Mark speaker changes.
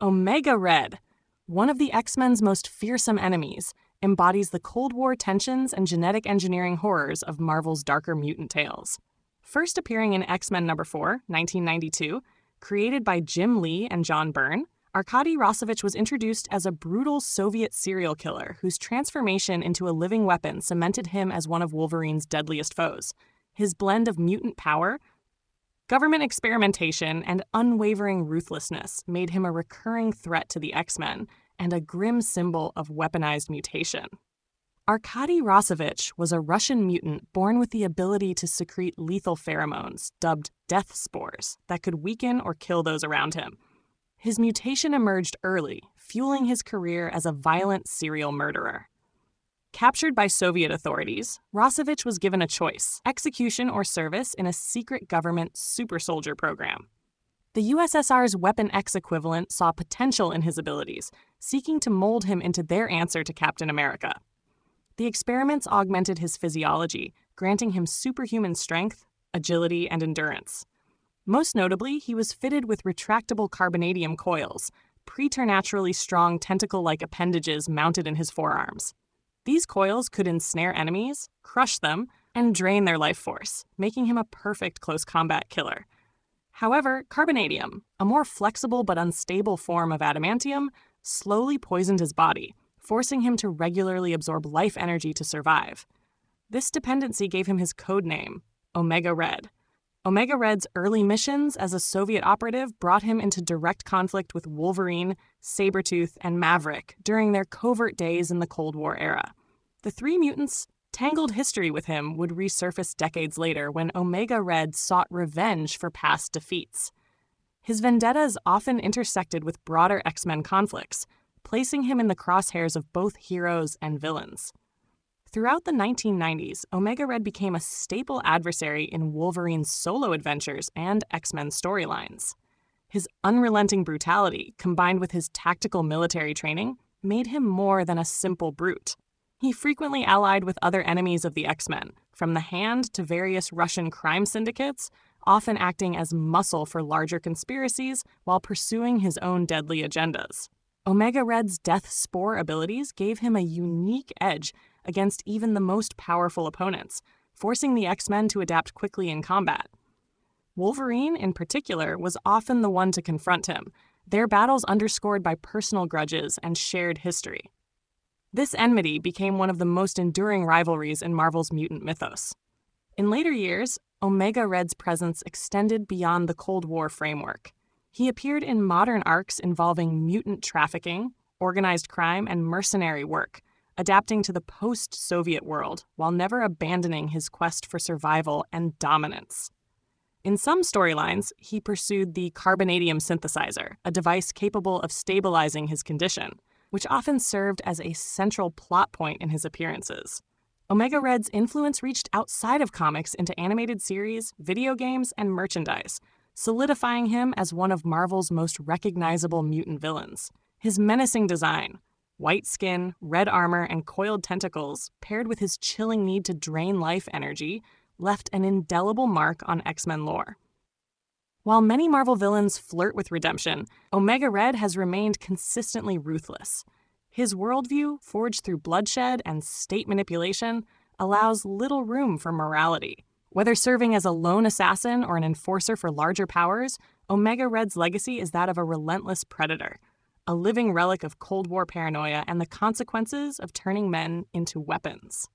Speaker 1: Omega Red, one of the X-Men's most fearsome enemies, embodies the Cold War tensions and genetic engineering horrors of Marvel's darker mutant tales. First appearing in X-Men number 4, 1992, created by Jim Lee and John Byrne, Arkady Rossovich was introduced as a brutal Soviet serial killer whose transformation into a living weapon cemented him as one of Wolverine's deadliest foes. His blend of mutant power, government experimentation, and unwavering ruthlessness made him a recurring threat to the X-Men and a grim symbol of weaponized mutation. Arkady Rossovich was a Russian mutant born with the ability to secrete lethal pheromones, dubbed death spores, that could weaken or kill those around him. His mutation emerged early, fueling his career as a violent serial murderer. Captured by Soviet authorities, Rossovich was given a choice: execution or service in a secret government super soldier program. The USSR's Weapon X equivalent saw potential in his abilities, seeking to mold him into their answer to Captain America. The experiments augmented his physiology, granting him superhuman strength, agility, and endurance. Most notably, he was fitted with retractable carbonadium coils, preternaturally strong tentacle-like appendages mounted in his forearms. These coils could ensnare enemies, crush them, and drain their life force, making him a perfect close combat killer. However, carbonadium, a more flexible but unstable form of adamantium, slowly poisoned his body, forcing him to regularly absorb life energy to survive. This dependency gave him his code name, Omega Red. Omega Red's early missions as a Soviet operative brought him into direct conflict with Wolverine, Sabretooth, and Maverick during their covert days in the Cold War era. The three mutants' tangled history with him would resurface decades later when Omega Red sought revenge for past defeats. His vendettas often intersected with broader X-Men conflicts, placing him in the crosshairs of both heroes and villains. Throughout the 1990s, Omega Red became a staple adversary in Wolverine's solo adventures and X-Men storylines. His unrelenting brutality, combined with his tactical military training, made him more than a simple brute. He frequently allied with other enemies of the X-Men, from the Hand to various Russian crime syndicates, often acting as muscle for larger conspiracies while pursuing his own deadly agendas. Omega Red's death spore abilities gave him a unique edge against even the most powerful opponents, forcing the X-Men to adapt quickly in combat. Wolverine, in particular, was often the one to confront him, their battles underscored by personal grudges and shared history. This enmity became one of the most enduring rivalries in Marvel's mutant mythos. In later years, Omega Red's presence extended beyond the Cold War framework. He appeared in modern arcs involving mutant trafficking, organized crime, and mercenary work, adapting to the post-Soviet world while never abandoning his quest for survival and dominance. In some storylines, he pursued the carbonadium synthesizer, a device capable of stabilizing his condition, which often served as a central plot point in his appearances. Omega Red's influence reached outside of comics into animated series, video games, and merchandise, solidifying him as one of Marvel's most recognizable mutant villains. His menacing design, white skin, red armor, and coiled tentacles, paired with his chilling need to drain life energy, left an indelible mark on X-Men lore. While many Marvel villains flirt with redemption, Omega Red has remained consistently ruthless. His worldview, forged through bloodshed and state manipulation, allows little room for morality. Whether serving as a lone assassin or an enforcer for larger powers, Omega Red's legacy is that of a relentless predator, a living relic of Cold War paranoia and the consequences of turning men into weapons.